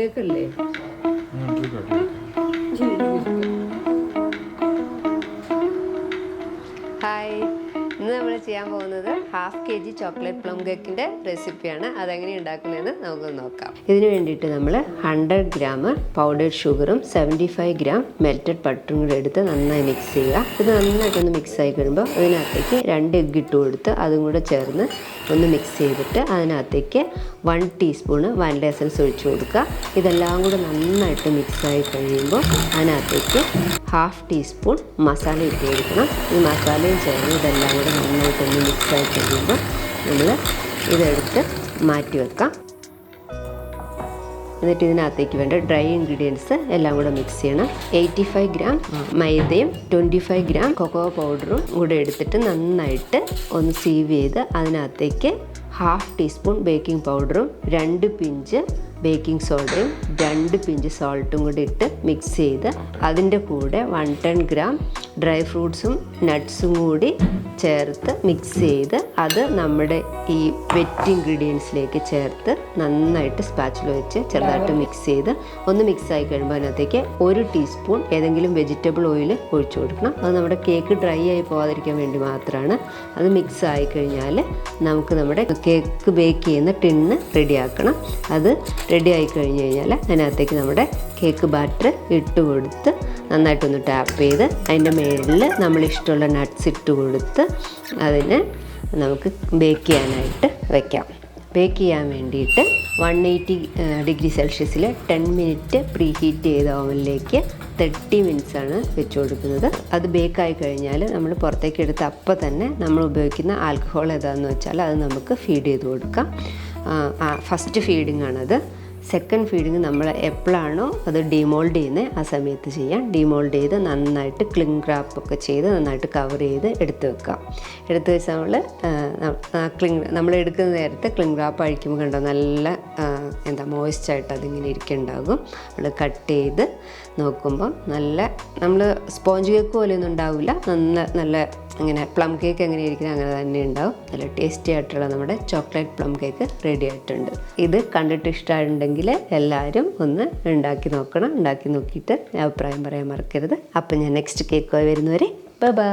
കേക്കല്ലേ? Hi, ഇന്ന് നമ്മൾ ചെയ്യാൻ പോകുന്നത് 1/2 kg ചോക്ലേറ്റ് പ്ലം കേക്കിൻ്റെ റെസിപ്പിയാണ്. അതെങ്ങനെ ഉണ്ടാക്കുന്നതെന്ന് നമുക്ക് നോക്കാം. ഇതിന് വേണ്ടിയിട്ട് നമ്മൾ 100 ഗ്രാം പൗഡേർഡ് ഷുഗറും 75 ഗ്രാം മെൽറ്റഡ് ബട്ടറും കൂടെ എടുത്ത് നന്നായി മിക്സ് ചെയ്യുക. ഇത് നന്നായിട്ടൊന്ന് മിക്സ് ആയി കഴിയുമ്പോൾ അതിനകത്തേക്ക് 2 എഗ്ഗ് ഇട്ട് കൊടുത്ത് അതും കൂടെ ചേർന്ന് ഒന്ന് മിക്സ് ചെയ്തിട്ട് അതിനകത്തേക്ക് 1 ടീസ്പൂണ് വാനില എസൻസ് ഒഴിച്ചു കൊടുക്കുക. ഇതെല്ലാം കൂടെ നന്നായിട്ട് മിക്സായി കഴിയുമ്പോൾ അതിനകത്തേക്ക് 1/2 ടീസ്പൂൺ മസാല ഇട്ട് കൊടുക്കണം. ഈ മസാലയും ചേർന്ന് ഇതെല്ലാം കൂടെ നന്നായിട്ടൊന്ന് മിക്സായി കഴിയുമ്പോൾ നമ്മൾ ഇതെടുത്ത് മാറ്റി വെക്കാം. എന്നിട്ട് ഇതിനകത്തേക്ക് വേണ്ട ഡ്രൈ ഇൻഗ്രീഡിയൻസ് എല്ലാം കൂടെ മിക്സ് ചെയ്യണം. 85 ഗ്രാം മൈദയും 25 ഗ്രാം കൊക്കോ പൗഡറും കൂടെ എടുത്തിട്ട് നന്നായിട്ട് ഒന്ന് സീവ് ചെയ്ത് അതിനകത്തേക്ക് 1/2 ടീസ്പൂൺ ബേക്കിംഗ് പൗഡറും 2 പിഞ്ച് ബേക്കിംഗ് സോഡയും 2 പിഞ്ച് സോൾട്ടും കൂടി ഇട്ട് മിക്സ് ചെയ്ത് അതിൻ്റെ കൂടെ 110 ഗ്രാം ഡ്രൈ ഫ്രൂട്ട്സും നട്ട്സും കൂടി ചേർത്ത് മിക്സ് ചെയ്ത് അത് നമ്മുടെ ഈ വെറ്റ് ഇൻഗ്രീഡിയൻസിലേക്ക് ചേർത്ത് നന്നായിട്ട് സ്പാച്ചില വെച്ച് ചെറുതായിട്ട് മിക്സ് ചെയ്ത് ഒന്ന് മിക്സ് ആയി കഴിയുമ്പോൾ അതിനകത്തേക്ക് 1 ടീസ്പൂൺ ഏതെങ്കിലും വെജിറ്റബിൾ ഓയിൽ ഒഴിച്ചു കൊടുക്കണം. അത് നമ്മുടെ കേക്ക് ഡ്രൈ ആയി പോകാതിരിക്കാൻ വേണ്ടി മാത്രമാണ്. അത് മിക്സ് ആയി കഴിഞ്ഞാൽ നമുക്ക് നമ്മുടെ കേക്ക് ബേക്ക് ചെയ്യുന്ന ടിന്ന് റെഡിയാക്കണം. അത് റെഡി ആയി കഴിഞ്ഞ് കഴിഞ്ഞാൽ അതിനകത്തേക്ക് നമ്മുടെ കേക്ക് ബാറ്റർ ഇട്ട് കൊടുത്ത് നന്നായിട്ടൊന്ന് ടാപ്പ് ചെയ്ത് അതിൻ്റെ മേളിൽ നമ്മളിഷ്ടമുള്ള നട്ട്സ് ഇട്ട് കൊടുത്ത് അതിന് നമുക്ക് ബേക്ക് ചെയ്യാനായിട്ട് വയ്ക്കാം. ബേക്ക് ചെയ്യാൻ വേണ്ടിയിട്ട് 180 ഡിഗ്രി സെൽഷ്യസിൽ 10 മിനിറ്റ് പ്രീ ഹീറ്റ് ചെയ്ത ഓവനിലേക്ക് 30 മിനിറ്റ്സാണ് വെച്ച് കൊടുക്കുന്നത്. അത് ബേക്കായി കഴിഞ്ഞാൽ നമ്മൾ പുറത്തേക്ക് എടുത്ത് അപ്പം തന്നെ നമ്മൾ ഉപയോഗിക്കുന്ന ആൽക്കഹോൾ ഏതാണെന്ന് വെച്ചാൽ അത് നമുക്ക് ഫീഡ് ചെയ്ത് കൊടുക്കാം. ഫസ്റ്റ് ഫീഡിങ് ആണത്. സെക്കൻഡ് ഫീഡിങ് നമ്മൾ എപ്പോഴാണോ അത് ഡിമോൾഡ് ചെയ്യുന്നത് ആ സമയത്ത് ചെയ്യാം. ഡിമോൾഡ് ചെയ്ത് നന്നായിട്ട് ക്ലിങ് റാപ്പൊക്കെ ചെയ്ത് നന്നായിട്ട് കവർ ചെയ്ത് എടുത്ത് വെക്കാം. എടുത്ത് വെച്ചാൽ നമ്മൾ എടുക്കുന്ന നേരത്തെ ക്ലിങ് റാപ്പ് അഴിക്കുമ്പോൾ കണ്ടോ നല്ല മോയ്സ്റ്റായിട്ട് അതിങ്ങനെ ഇരിക്കുന്നുണ്ടാകും. നമ്മൾ കട്ട് ചെയ്ത് നോക്കുമ്പോൾ നല്ല നമ്മൾ സ്പോഞ്ച് കേക്ക് പോലെയൊന്നും ഉണ്ടാവില്ല. നല്ല അങ്ങനെ പ്ലം കേക്ക് എങ്ങനെ ഇരിക്കുന്നത് അങ്ങനെ തന്നെ ഉണ്ടാവും. നല്ല ടേസ്റ്റി ആയിട്ടുള്ള നമ്മുടെ ചോക്ലേറ്റ് പ്ലം കേക്ക് റെഡി ആയിട്ടുണ്ട്. ഇത് കണ്ടിട്ട് ഇഷ്ടമായിട്ടുണ്ടെങ്കിൽ എല്ലാവരും ഒന്ന് ഉണ്ടാക്കി നോക്കണം. ഉണ്ടാക്കി നോക്കിയിട്ട് അഭിപ്രായം പറയാൻ മറക്കരുത്. അപ്പം ഞാൻ നെക്സ്റ്റ് കേക്കുമായി വരുന്നവരെ ബൈ ബൈ.